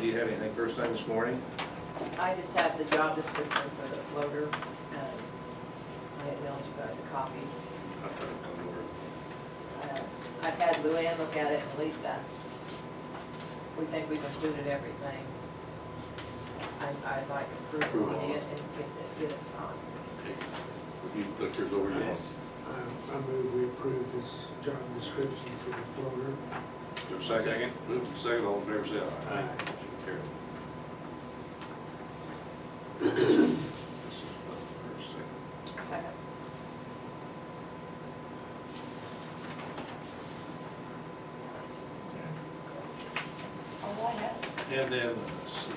you have anything first thing this morning? I just have the job description for the floater, and I emailed you guys a copy. I've got it coming over. I've had Luann look at it, and Lisa, we think we've included everything. I'd like to approve on it and get it signed. Okay. You looked yours over yet? Yes. I move we approve this job description for the floater. Is there a second? Move to second, all in favor, say aye. Aye. Motion carried. This is the first thing. Second. Oh, I have. And then, let's see,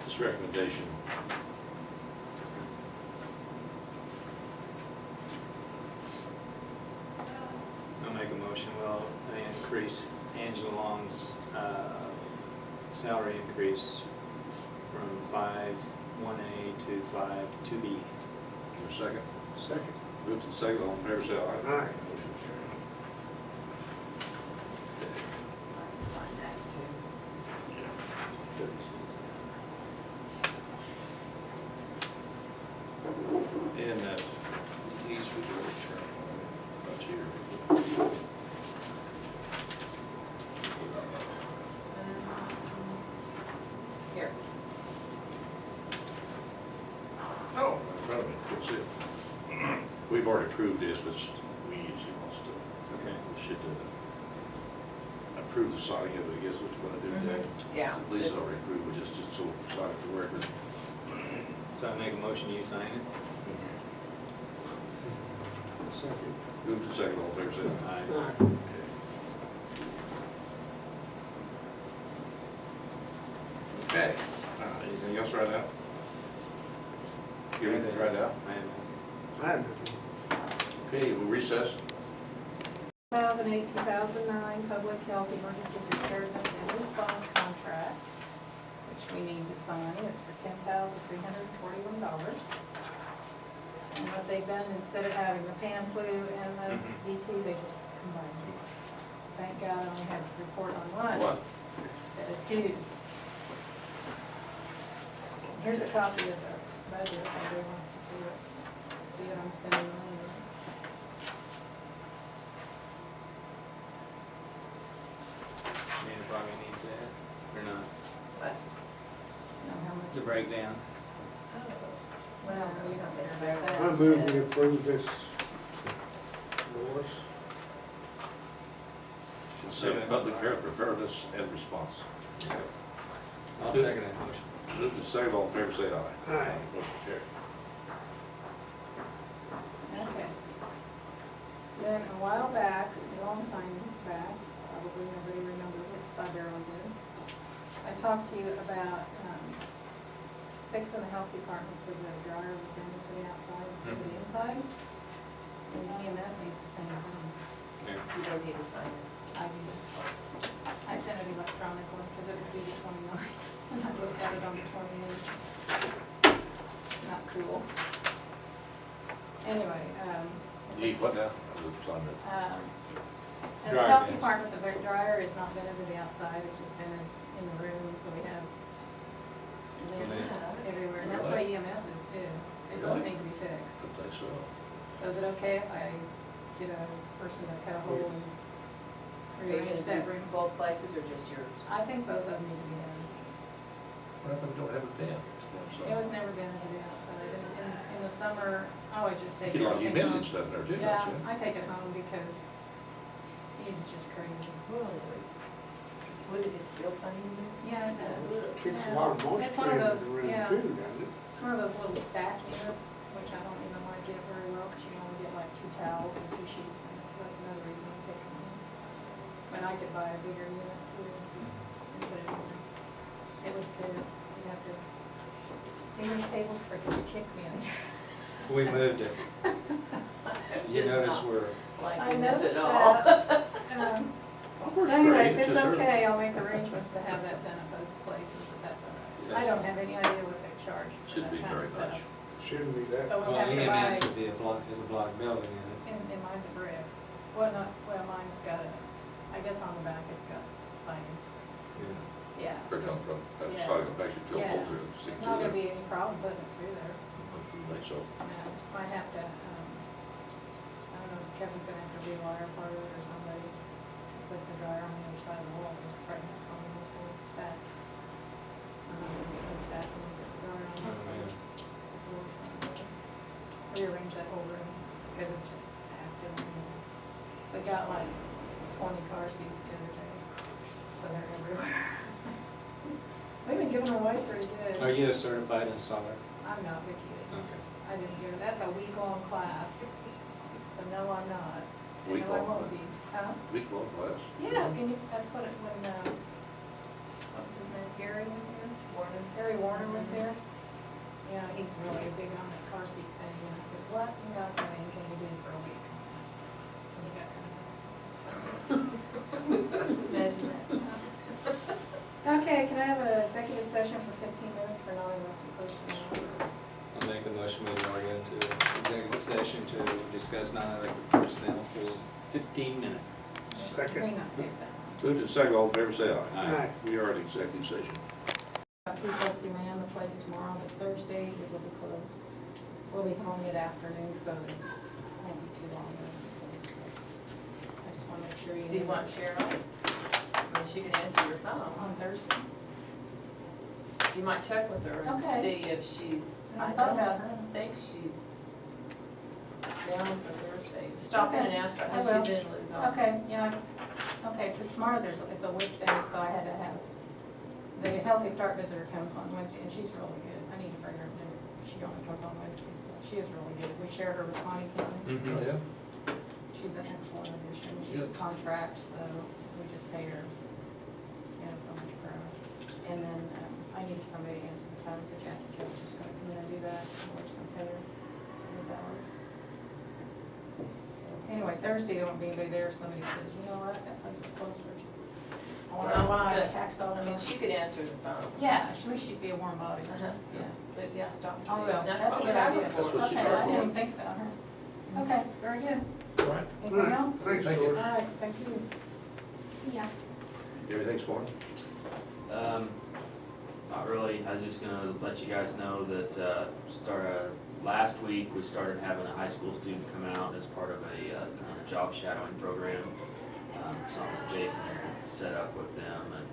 this recommendation. I'll make a motion, well, they increase Angela Long's salary increase from 5-1A to 5-2B. Is there a second? Second. Move to second, all in favor, say aye. Aye. Motion carried. I have to sign that too. Yeah. 30 cents. And that lease with the return on about here. Here. Oh, in front of me, that's it. We've already approved this, which we usually want to, Okay. we should approve the signing of it, I guess, what we're gonna do today. Yeah. Lisa's already approved, we just so sign it for record. So I make a motion, you sign it? Second. Move to second, all in favor, say aye. Aye. Aye. Okay, anything else right now? You have anything right now? I have. I have nothing. Okay, we'll recess. 2008-2009 Public Health Emergency Preparedness and Response Contract, which we need to sign. It's for $10,341. And what they've done, instead of having the pan flu and the DT, they just combined them. Thank God I only had to report on one. What? Two. Here's a copy of the budget if anybody wants to see what I'm spending money on. Man, probably needs that, or not, What? You know how much. the breakdown. Well, you don't care about that. I move we approve this. Lois. Consider public health preparedness and response. I'll second that motion. Move to second, all in favor, say aye. Aye. Motion carried. Okay. Then a while back, a long time back, probably nobody remembers it, because I barely did, I talked to you about fixing the health department so the dryer was running to the outside instead of the inside. And EMS needs the same thing. Okay. You don't need to sign this. I do. I sent it electronically because it was due the 29th, and I looked at it on the 28th. Not cool. Anyway, Need what now? It's on the- and the Dryer health vents. department, the dryer has not been into the outside, it's just been in the room, so we have lint everywhere, and that's why EMS is too. They both Really? need to be fixed. I think so. So is it okay if I get a person to cut a hole and Are you rearrange gonna that do room? both places or just yours? I think both of them need to be done. What if we don't have a bin? It was never been into the outside. In the summer, I always just take Get a lot of everything humidity home. stuff in there too, Yeah, don't you? I take it home because it's just crazy. Would it just feel funny in there? Yeah, it does. Keeps a lot of It's one moisture of in those, the room yeah. too, doesn't it? It's one of those little stack units, which I don't even like it very well, because you only get like 2 towels or 2 sheets, and so that's another reason I take them home. But I could buy a bigger unit too, and put it in there. It would fit, you'd have to, see how many tables freaking kicked me under. We moved it. You Just notice not we're, I liking this noticed at all. that. Oh, we're So anyway, straight, if it's just her- okay, I'll make arrangements to have that done at both places, if that's all right. I don't have any idea what they charge for Shouldn't that be kind of very much. stuff. Shouldn't be that. But we'll well, have to buy, EMS would be a block building in it. and mine's a brick. Well, not, well, mine's got a, I guess on the back it's got signing. Yeah. Yeah. Or so come from, Yeah. sorry, actually drill Yeah. hole through and stick It's not through gonna there. be any problem putting it through there. Think so. Yeah, might have to, I don't know, Kevin's gonna have to rewire part of it or somebody, put the dryer on the other side of the wall, because right now it's on the wall for stack. And stack and put the dryer on the Oh, side. man. Rearrange that whole room, because it's just packed in there. We got like 20 car seats the other day, so they're everywhere. We've been giving away pretty good. Are you a certified installer? I'm not, Vicky is. Okay. I didn't do it, that's a week-long class, so no, I'm not. No, I Week-long won't class? be. Huh? Week-long class? Yeah, can you, that's what it, when, what was his name, Gary was here? Warner. Gary Warner was here. Yeah, he's really big on that car seat thing, and I said, what in God's name can you do for a week? And he got kind of. Imagine that. Okay, can I have an executive session for 15 minutes for non-elected personnel? I'll make a motion we go into executive session to discuss non-elected personnel for 15 minutes. Second. May not take that long. Move to second, all in favor, say aye. Aye. We are in executive session. People to man the place tomorrow, but Thursday it will be closed. We'll be home mid-afternoon, so it won't be too long. I just want to make sure you. Do you want Cheryl? I mean, she can answer your phone. On Thursday? You might check with her and Okay. see if she's, I thought about her. I think she's down for Thursday. Stop in and ask her, I I will. think she's in Lou's office. Okay, yeah, okay, because tomorrow it's a work day, so I had to have, the Healthy Start visitor comes on Wednesday, and she's really good. I need to bring her in. She only comes on Wednesdays, so she is really good. We share her with County. Oh, yeah? She's an excellent addition. She's a Good. contract, so we just pay her, so much per hour. And then, I needed somebody to answer the phone, so Jackie Kelly's just gonna come in and do that, and we're just gonna pay her those hours. So, anyway, Thursday there won't be anybody there, if somebody says, you know what, that place is closed Thursday. I want to buy a tax dollar. I mean, she could answer the phone. Yeah, at least she'd be a warm body. Uh-huh. Yeah, but yeah, stop and see. Oh, well, That's that's a what good we have idea. her for. That's what she's Okay, I for. didn't think about her. Okay, very good. All right. Anything else? Thanks, Thank you. George. All right, thank you. Yeah. Everything's fine? Not really, I was just gonna let you guys know that, last week, we started having a high school student come out as part of a, kind of job shadowing program. Something Jason had set up with them, and,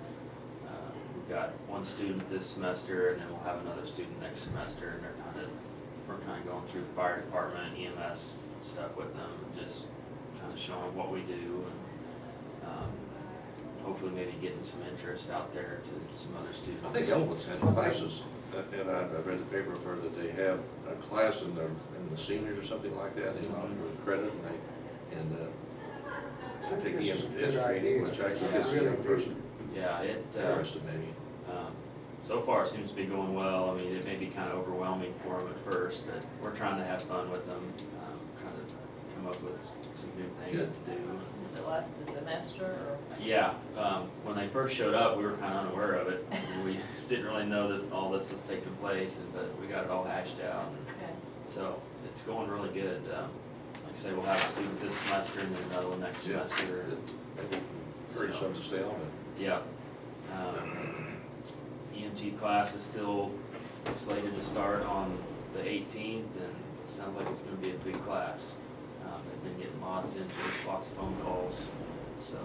we've got one student this semester, and then we'll have another student next semester, and we're kind of going through the fire department, EMS stuff with them, and just kind of showing what we do, and, hopefully maybe getting some interest out there to some other students. I think Elwood's had classes, and I read the paper of her that they have a class in the seniors or something like that, you know, with credit, and I think This is a EMS good training, idea. which actually Yeah. gets the Really young person Yeah, interested maybe. so far it seems to be going well. I mean, it may be kind of overwhelming for them at first, but we're trying to have fun with them, trying to come up with some new things Good. to do. Does it last a semester or? Yeah, when they first showed up, we were kind of unaware of it. I mean, we didn't really know that all this was taking place, but we got it all hashed out. Okay. So it's going really good. Like I say, we'll have a student this semester and then another one next Yeah. semester. Maybe encourage some to stay on it. Yeah. EMT class is still slated to start on the 18th, and it sounds like it's gonna be a big class. They've been getting lots of interest, lots of phone calls, so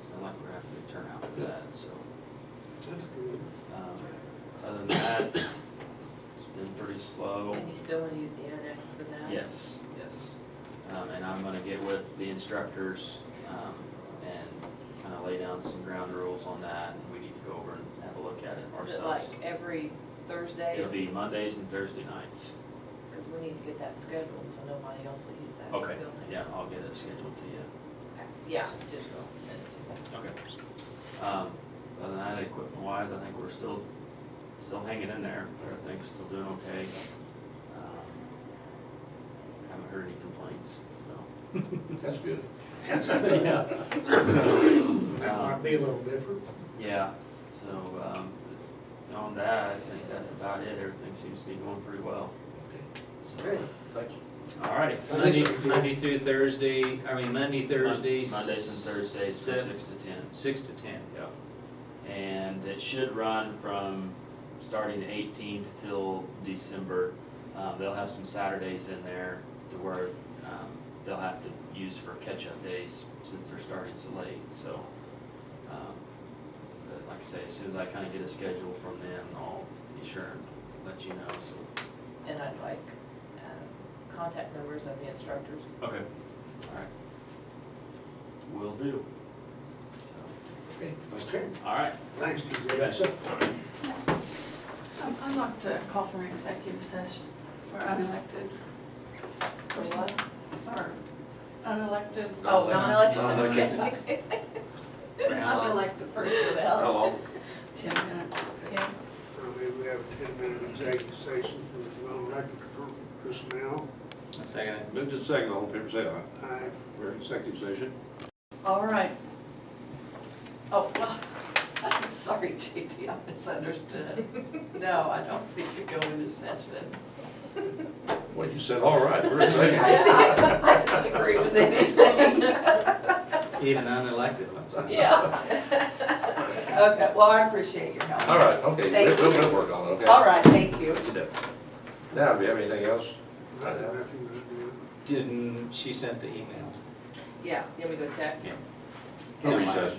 sounds like we're gonna have a good turnout for that, so. That's good. Other than that, it's been pretty slow. And you still want to use the annex for that? Yes, yes. And I'm gonna get with the instructors, and kind of lay down some ground rules on that, and we need to go over and have a look at it Is it ourselves. like every Thursday? It'll be Mondays and Thursday nights. Because we need to get that scheduled so nobody else will use that Okay, building. yeah, I'll get it scheduled to you. Okay. Yeah, just go send it to me. Okay. Other than that, equipment wise, I think we're still hanging in there. Everything's still doing okay. Haven't heard any complaints, so. That's good. Yeah. That might be a little different. Yeah, so, on that, I think that's about it. Everything seems to be going pretty well. So, Okay, thanks. Alrighty. Monday through Thursday, Monday, Thursdays. Mondays and Thursdays from 7, 6 to 10. 6 to 10. Yep. And it should run from starting the 18th till December. They'll have some Saturdays in there to where they'll have to use for catch-up days since they're starting so late. So, but like I say, as soon as I kind of get a schedule from them, I'll be sure and let you know. So. And I'd like contact numbers of the instructors. Okay. All right. Will do. So, Okay, okay. all right. Thanks, You TJ. betcha. I'd like to call for an executive session for unelected. For what? Or unelected. Oh, non-elected. Non-elected. Okay. Unelected How personnel. long? 10 minutes. Yeah. Maybe we have a 10-minute executive session for the non-elected personnel. A second. Move to second, all in favor, say aye. Aye. We're in executive session. All right. Oh, well, I'm sorry, JT, I misunderstood. No, I don't think you go into session. Well, you said, all right, we're in executive. I disagree with anything. Even unelected ones. Yeah. Okay, well, I appreciate your help. All right, okay, Thank we'll you. work on it, okay? All right, thank you. You do. Now, do you have anything else? Nothing to do. Didn't, she sent the email. Yeah, you want me to go check? Yeah. No recess.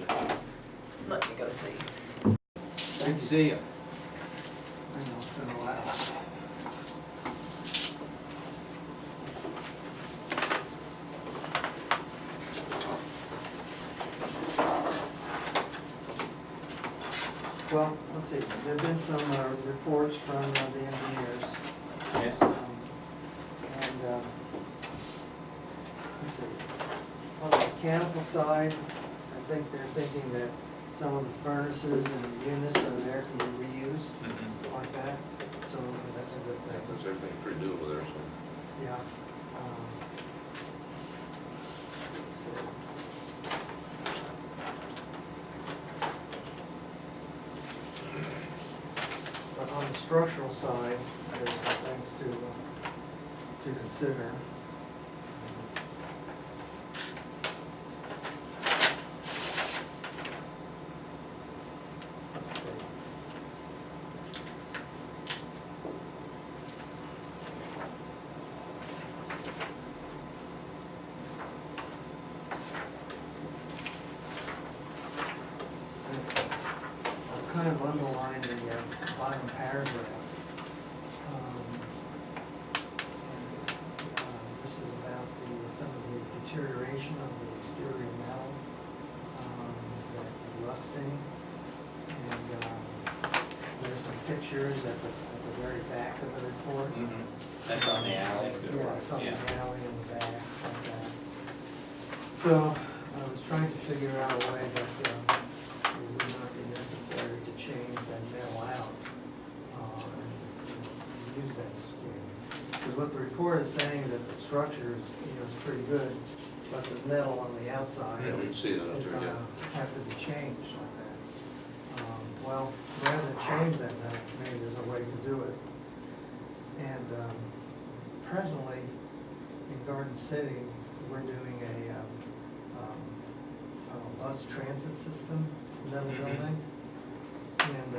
Let me go see. Good to see you. I know it's been a while. Well, let's see, there've been some reports from the engineers. Yes. And, let's see, on the mechanical side, I think they're thinking that some of the furnaces and the units that are there can be reused like that, so that's a good thing. That's everything pretty doable there, so. Yeah. Let's see. But on the structural side, there's some things to consider. Let's see. I've kind of underlined the bottom paragraph. This is about some of the deterioration of the exterior metal, the rusting, and there's some pictures at the very back of the report. That's on the alley. Yeah, it's on the alley in the back, like that. So, I was trying to figure out a way that it would not be necessary to change that metal out and use that skin. Because what the report is saying is that the structure is, is pretty good, but the metal on the outside Yeah, we can see that up is there, gonna yeah. have to be changed like that. Well, rather than change that metal, maybe there's a way to do it. And presently, in Garden City, we're doing a bus transit system, metal building. And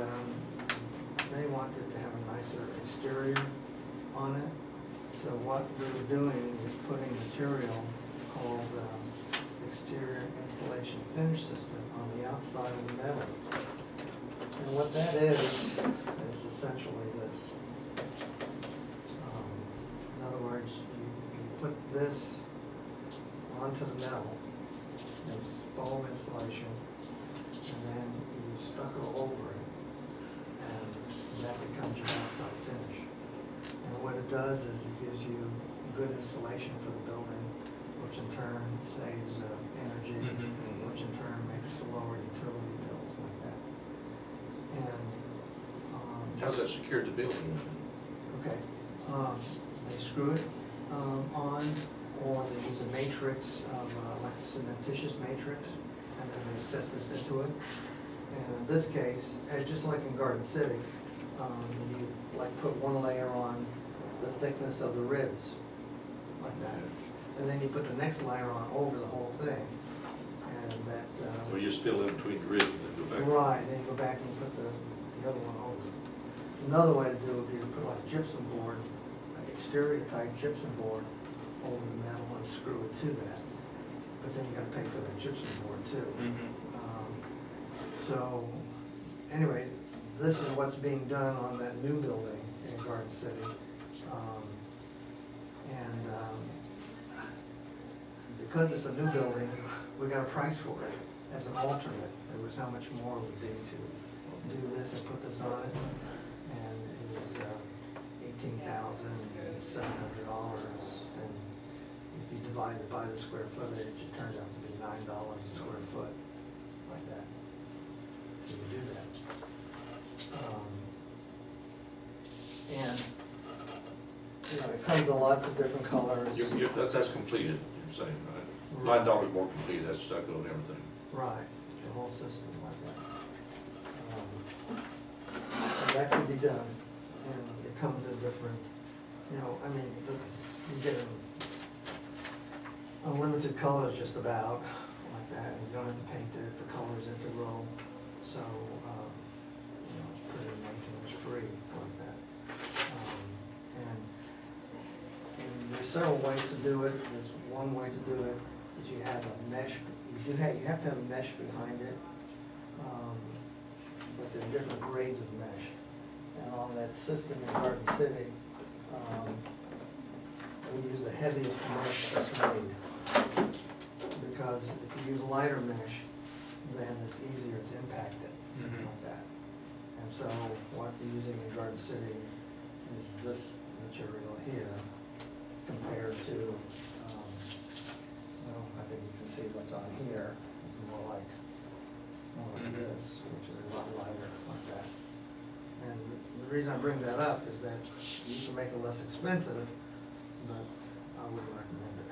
they wanted to have a nicer exterior on it. So what we were doing is putting material called exterior insulation finish system on the outside of the metal. And what that is essentially this. In other words, you put this onto the metal, it's foam insulation, and then you stuck it over it, and that becomes your outside finish. And what it does is it gives you good insulation for the building, which in turn saves energy, which in turn makes for lower utility bills like that. And How's that secured to building? okay, they screw it on, or they use a matrix, like a cementitious matrix, and then they set this into it. And in this case, just like in Garden City, you like put one layer on the thickness of the ribs, like that. And then you put the next layer on over the whole thing, and that, Or you just fill in between the ridge and then go back. right, then you go back and put the other one over. Another way to do it would be to put like gypsum board, like exterior type gypsum board over the metal and screw it to that. But then you gotta pay for the gypsum board too. So, anyway, this is what's being done on that new building in Garden City. Because it's a new building, we got a price for it as an alternate. It was how much more it would be to do this and put this on it. And it was $18,700. And if you divide it by the square footage, it turns out to be $9 a square foot, like that. So you do that. And, you know, it comes in lots of different colors. That's completed, you're saying, right? $9 more complete, that's stucco and everything. Right, the whole system like that. And that can be done, and it comes in different, you know, I mean, you get unlimited colors just about, like that, and you don't have to paint it, the color's integral, so, you know, it's pretty maintenance free like that. And there's several ways to do it. There's one way to do it is you have a mesh, you have to have a mesh behind it, but there are different grades of mesh. And on that system in Garden City, we use the heaviest mesh that's made. Because if you use lighter mesh, then it's easier to impact it like that. And so what we're using in Garden City is this material here compared to, well, I think you can see what's on here. It's more like this, which is a lot lighter like that. And the reason I bring that up is that you can make it less expensive, but I wouldn't recommend it.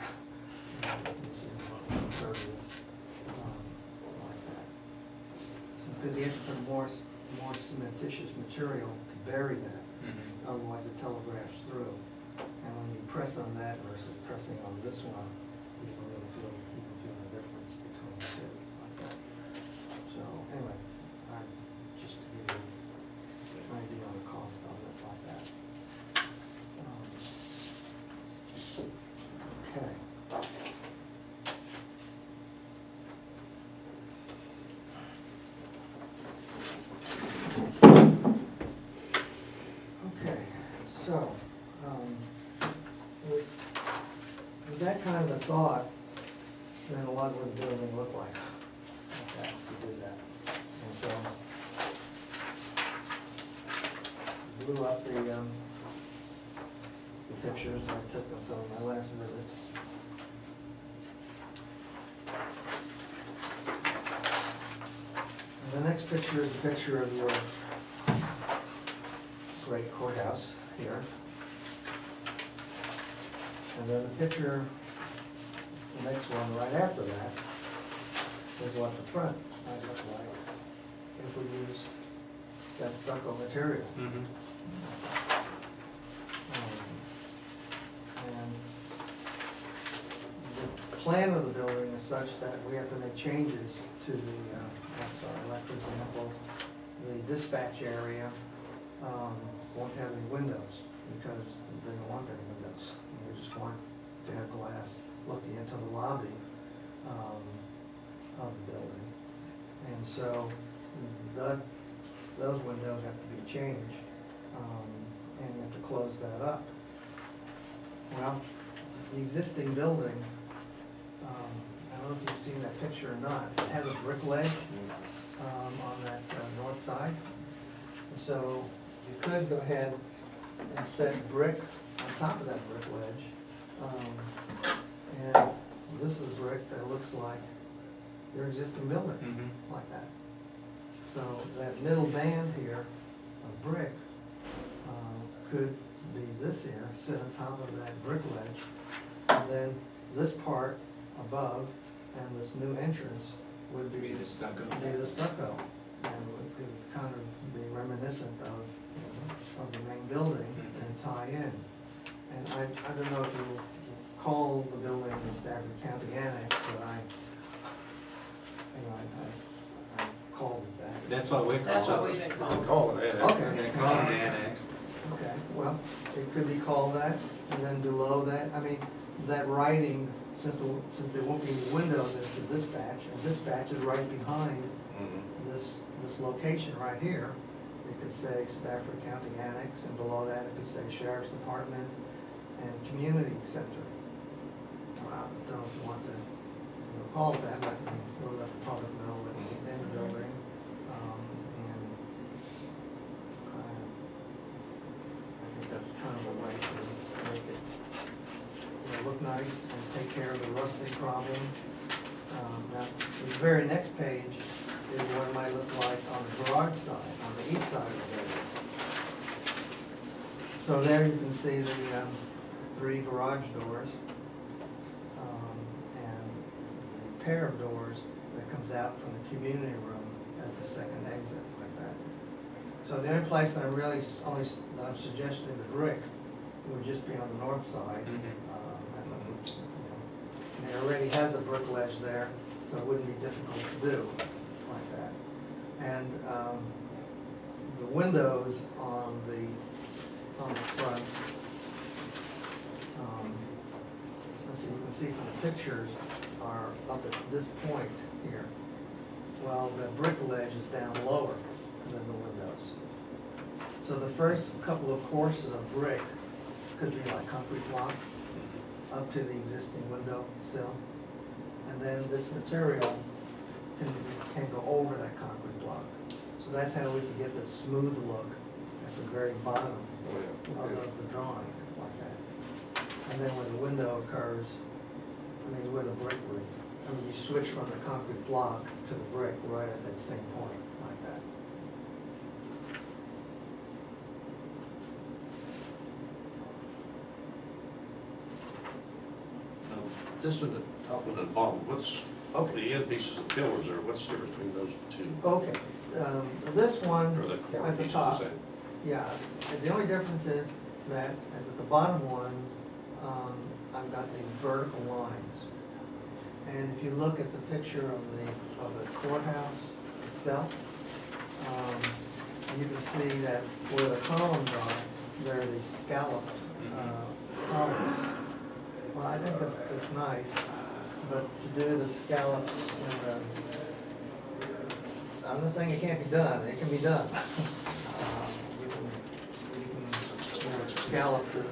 This is what impervious, like that. Because you have to put more cementitious material to bury that. Otherwise it telegraphs through. And when you press on that versus pressing on this one, you can really feel the difference between the two, like that. So anyway, just to give you an idea on the cost of it like that. Okay. Okay, so, with that kind of a thought, then what would the building look like? Okay, to do that. And so, blew up the pictures I took on some of my last visits. And the next picture is a picture of your great courthouse here. And then the picture, the next one right after that, is what the front might look like if we use that stucco material. And the plan of the building is such that we have to make changes to the, like for example, the dispatch area won't have any windows because they don't want any windows. They just want to have glass looking into the lobby of the building. And so those windows have to be changed, and you have to close that up. Well, the existing building, I don't know if you've seen that picture or not, it has a brick ledge on that north side. So you could go ahead and set brick on top of that brick ledge. And this is brick that looks like your existing building, like that. So that middle band here of brick could be this here, sit on top of that brick ledge. And then this part above and this new entrance would be the stucco. And would kind of be reminiscent of the main building and tie in. And I don't know if you call the building the Stafford County Annex, but I called it that. That's what we call it. That's what we've been calling. Call it that. Okay. They call it the annex. Okay, well, it could be called that, and then below that, I mean, that writing, since there won't be any windows into dispatch, and dispatch is right behind Mhm. this location right here. It could say Stafford County Annex, and below that it could say Sheriff's Department and Community Center. Well, I don't know if you want to call it that, but we'll let the public know it's in the building. And I think that's kind of a way to make it, look nice and take care of the rusting problem. Now, the very next page is what it might look like on the garage side, on the east side of the building. So there you can see the 3 garage doors, and the pair of doors that comes out from the community room as the second exit, like that. So the only place that I'm suggesting the brick would just be on the north side. And it already has a brick ledge there, so it wouldn't be difficult to do like that. And the windows on the front, let's see, you can see from the pictures, are up at this point here. Well, the brick ledge is down lower than the windows. So the first couple of courses of brick could be like concrete block up to the existing window sill. And then this material can go over that concrete block. So that's how we can get the smooth look at the very bottom of the drawing, like that. And then when the window occurs, where the brick would, you switch from the concrete block to the brick right at that same point, like that. This one, the top and the bottom, what's, the end pieces of pillars, or what's the difference between those two? Okay, this one Or the corner at the pieces, top, is that? yeah, and the only difference is that, as at the bottom one, I've got these vertical lines. And if you look at the picture of the courthouse itself, you can see that where the columns are, they're these scalloped columns. Well, I think that's nice, but to do the scallops and I'm not saying it can't be done, it can be done. You can scallop the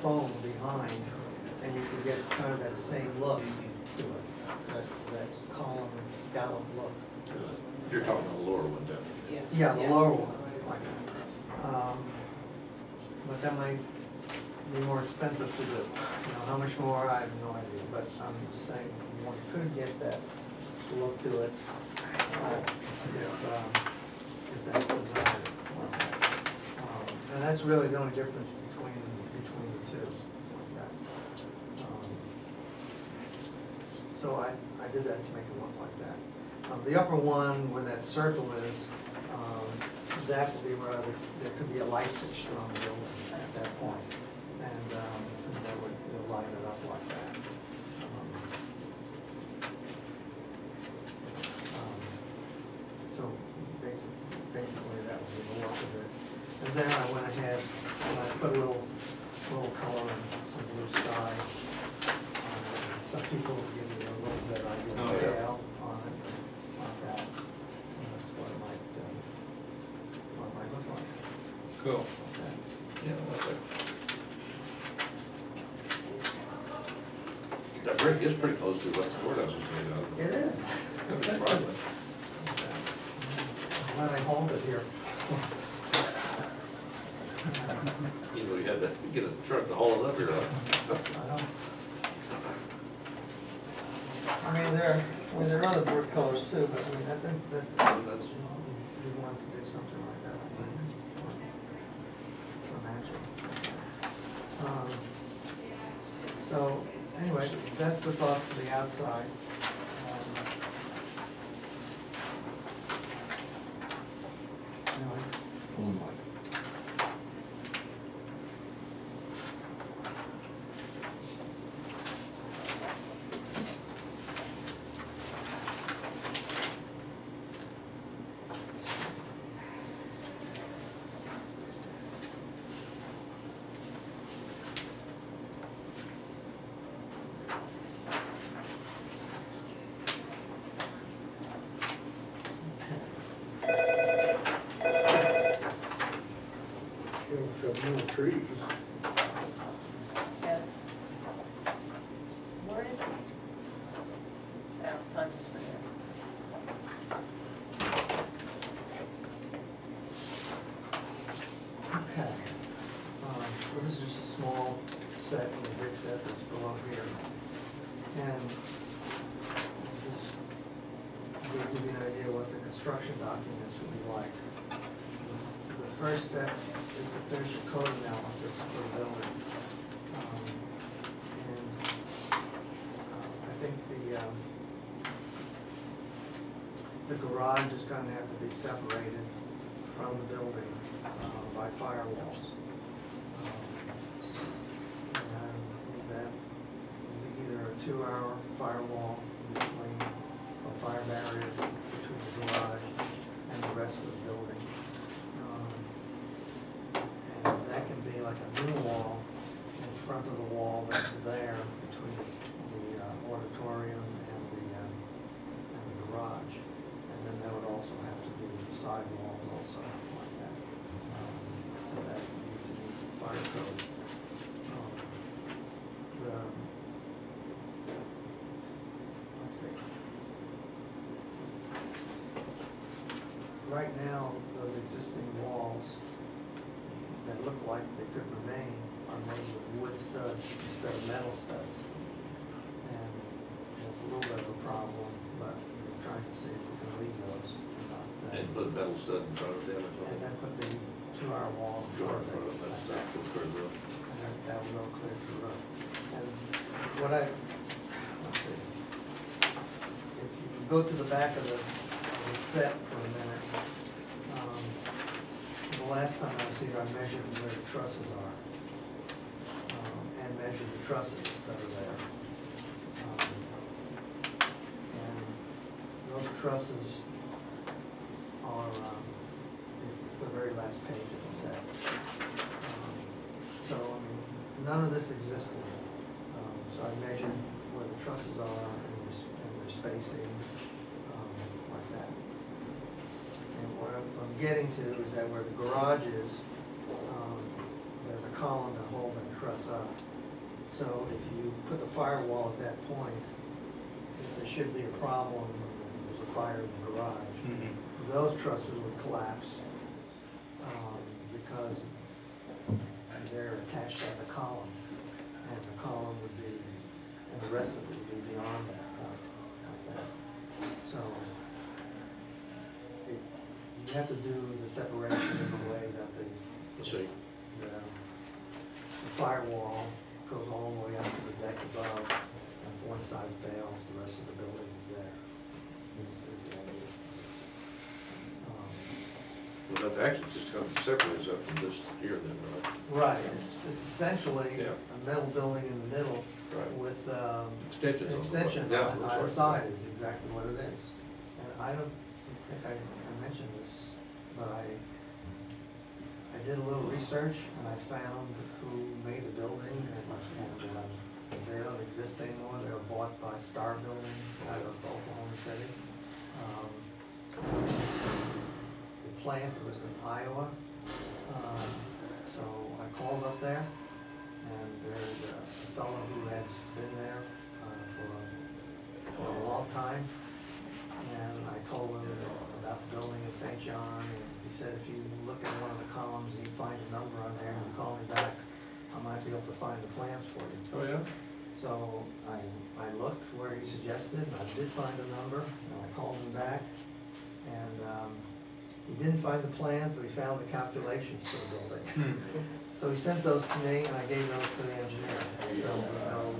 foam behind, and you can get kind of that same look to it, that column scallop look to it. You're talking the lower one down. Yeah, the lower one, like that. But that might be more expensive to do. How much more, I have no idea, but I'm just saying, one could get that look to it, if that's desired. And that's really the only difference between the two, like that. So I did that to make it look like that. The upper one, where that circle is, that will be where there could be a light fixture on the building at that point. And that would line it up like that. So basically that would be the look of it. And then I went ahead and I put a little color and some blue sky. Some people will give you a little bit of scale on it, like that. And that's what it might look like. Cool. Okay. Yeah, I like that. That brick is pretty close to what the courthouse is made out of. It is. That'd be surprising. I'm glad I hauled it here. You had to get a truck to haul it up here, huh? There are other brick colors too, but I think that's, That's- we want to do something like that, I think. For matching. So, anyway, that's the thought for the outside. Anyway. Got more trees. Yes. Where is he? I just forget. Okay. So this is just a small set, and a big set that's below here. And just to give you an idea what the construction documents will be like. The first step is to finish a code analysis for the building. And I think the garage is gonna have to be separated from the building by firewalls. And that will be either a 2-hour firewall between, a fire barrier between the garage and the rest of the building. And that can be like a new wall in front of the wall that's there between the auditorium and the garage. And then there would also have to be side walls also like that. So that needs to meet the fire code. Let's see. Right now, those existing walls that look like they could remain are made with wood studs instead of metal studs. And it's a little bit of a problem, but we're trying to see if we can leave those. And put a metal stud in front of them as well. And then put the 2-hour wall in Go front in of front it. of that stuff, go for a roof. And that will go clear to the roof. And what let's see. If you go to the back of the set for a minute, the last time I was here, I measured where the trusses are. And measured the trusses that are there. And those trusses are, it's the very last page of the set. So, I mean, none of this existed. So I measured where the trusses are and their spacing, like that. And what I'm getting to is that where the garage is, there's a column to hold that truss up. So if you put the firewall at that point, if there should be a problem, and there's a fire in the garage, those trusses would collapse because they're attached at the column, and the column would be, and the rest of it would be beyond that point, like that. So you have to do the separation in a way that the firewall goes all the way up to the deck above, and if one side fails, the rest of the building is there, is the idea. Well, that actually just kind of separates up from this here then, right? Right, it's essentially Yeah. a metal building in the middle Right. with Extensions on the extension Yeah, on looks either like side that. is exactly what it is. And I don't think I mentioned this, but I did a little research and I found who made the building and they don't exist anymore. They were bought by Star Building out of Oklahoma City. The plant was in Iowa. So I called up there and there's a fellow who has been there for a long time. And I told him about the building in St. John, and he said if you look at one of the columns and you find a number on there and you call me back, I might be able to find the plans for you. Oh, yeah? So I looked where he suggested, and I did find a number, and I called him back. And he didn't find the plans, but he found the calculations for the building. So he sent those to me, and I gave those to the engineer. So we know,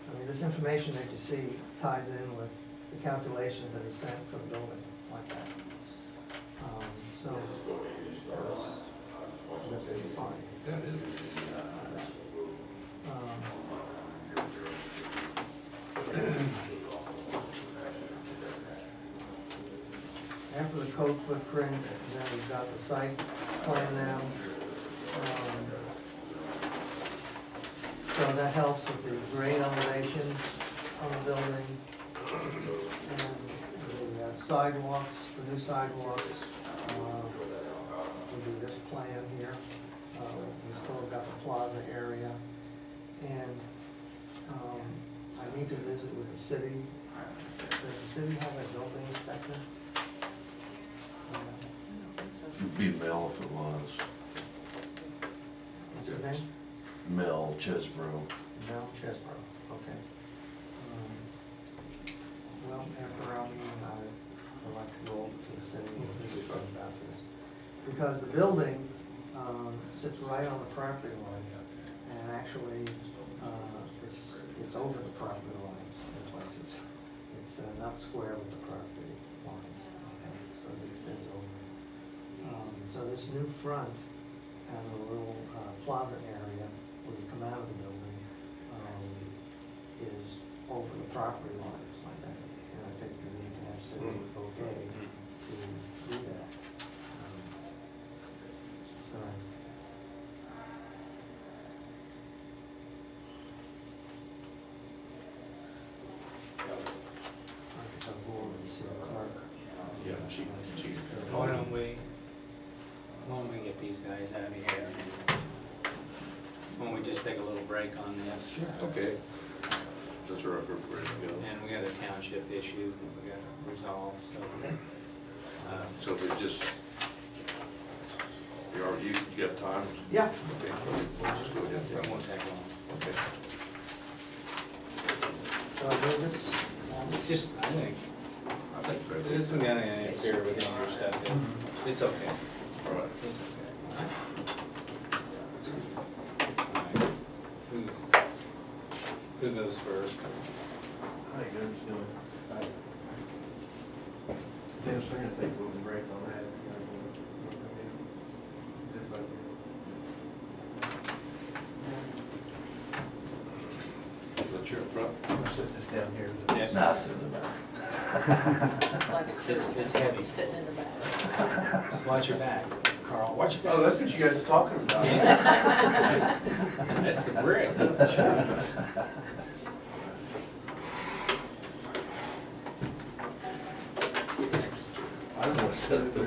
I mean, this information that you see ties in with the calculations that he sent for the building, like that. So that's fine. Yeah, it is. After the code footprint, then we've got the site plan now. So that helps with the grade elevations on the building. And the sidewalks, the new sidewalks, will be this plan here. We still got the plaza area. And I need to visit with the city. Does the city have a building inspector? It'd be Mel if it was. What's his name? Mel Chesbro. Mel Chesbro, okay. Well, after our meeting, I'd like to go over to the city and visit them about this. Because the building sits right on the property line, and actually, it's over the property line in places. It's not square with the property lines, okay, so it extends over. So this new front and the little plaza area where you come out of the building is over the property line like that. And I think you need to have city okay to do that. Sorry. I guess I'll go over to see the clerk. Yeah, she. Why don't we get these guys out of here? Why don't we just take a little break on this? Sure. Okay. That's where we're ready to go. And we got a township issue that we gotta resolve, so. So we just, you got time? Yeah. Okay, we'll just go ahead. It won't take long. Okay. So I do this. Just, I think, this isn't gonna interfere with any of your stuff, it's okay. All right. It's okay. Who goes first? I think Dennis doing. Dennis, I'm gonna take a little break on that. Let you up front. I'm gonna sit this down here. Yes. No, I'll sit in the back. It's like It's heavy. sitting in the back. Watch your back, Carl, watch your Oh, back. that's what you guys are talking about. That's the bricks. I don't wanna sit up there.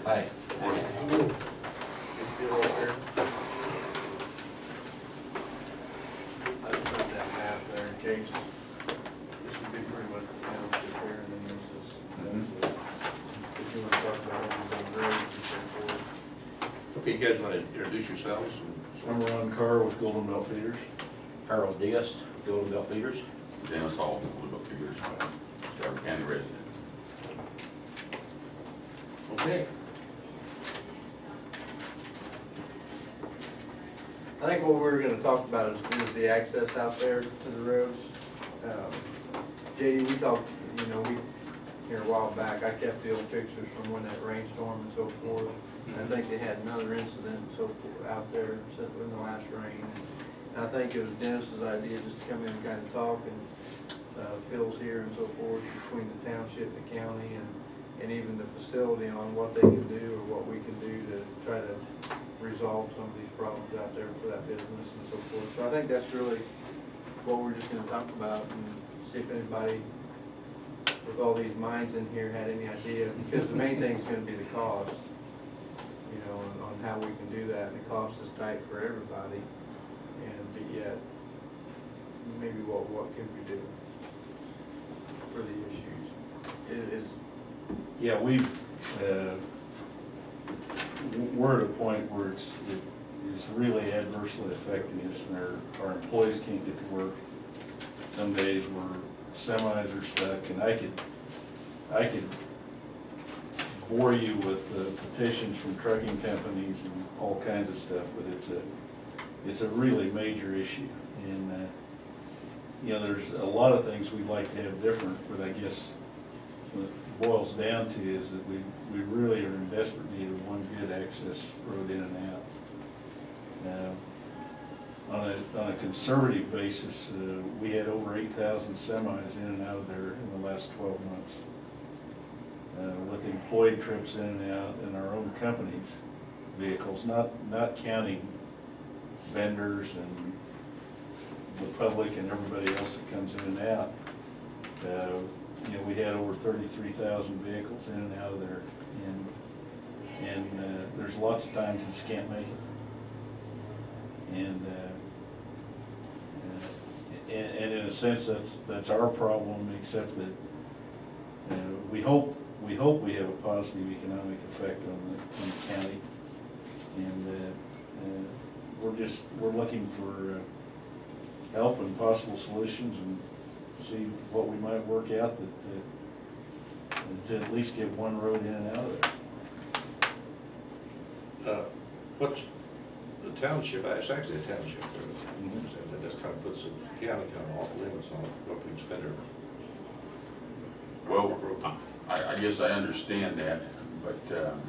Hi. I just put that map there in case. This would be pretty much the township here, and then this is, if you wanna talk about on the roads and so forth. Okay, you guys want to introduce yourselves? I'm Ron Carr with Golden Belt Feeders. Harold Diaz, Golden Belt Feeders. Dennis Hall, Golden Belt Feeders, Stafford County resident. Okay. I think what we're gonna talk about is the access out there to the roads. JD, we talked, here a while back, I kept the old pictures from when that rainstorm and so forth. I think they had another incident and so forth out there in the last rain. And I think it was Dennis's idea just to come in and kind of talk, and Phil's here and so forth, between the township and the county, and even the facility on what they can do or what we can do to try to resolve some of these problems out there for that business and so forth. So I think that's really what we're just gonna talk about, and see if anybody with all these minds in here had any idea, because the main thing is gonna be the cost, on how we can do that, and the cost is tight for everybody, but yet, maybe what can we do for the issues? Yeah, we're at a point where it's really adversely affecting us, and our employees can't get to work. Some days where semis are stuck, and I could bore you with petitions from trucking companies and all kinds of stuff, but it's a really major issue. And, there's a lot of things we'd like to have different, but I guess what it boils down to is that we really are in desperate need of one good access road in and out. On a conservative basis, we had over 8,000 semis in and out of there in the last 12 months. With employed trips in and out in our own company's vehicles, not counting vendors and the public and everybody else that comes in and out. We had over 33,000 vehicles in and out of there, and And there's lots of times you just can't make it. And in a sense, that's our problem, except that we hope we have a positive economic effect on the county. And we're looking for help and possible solutions, and see what we might work out that to at least get one road in and out of there. What's the township, it's actually a township road, and that's kind of puts the county kind of off limits on what we can spend our. Well, I guess I understand that, but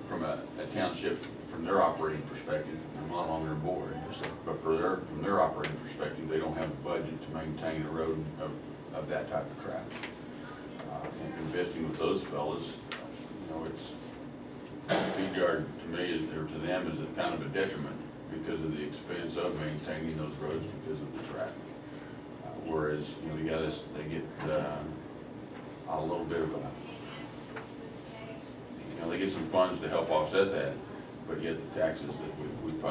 from a township, from their operating perspective, I'm not on their board, but from their operating perspective, they don't have the budget to maintain a road of that type of traffic. And investing with those fellas, it's, feed yard to me or to them is a kind of a detriment because of the expense of maintaining those roads because of the traffic. Whereas, they get a little bit of they get some funds to help offset that, but yet the taxes that we pay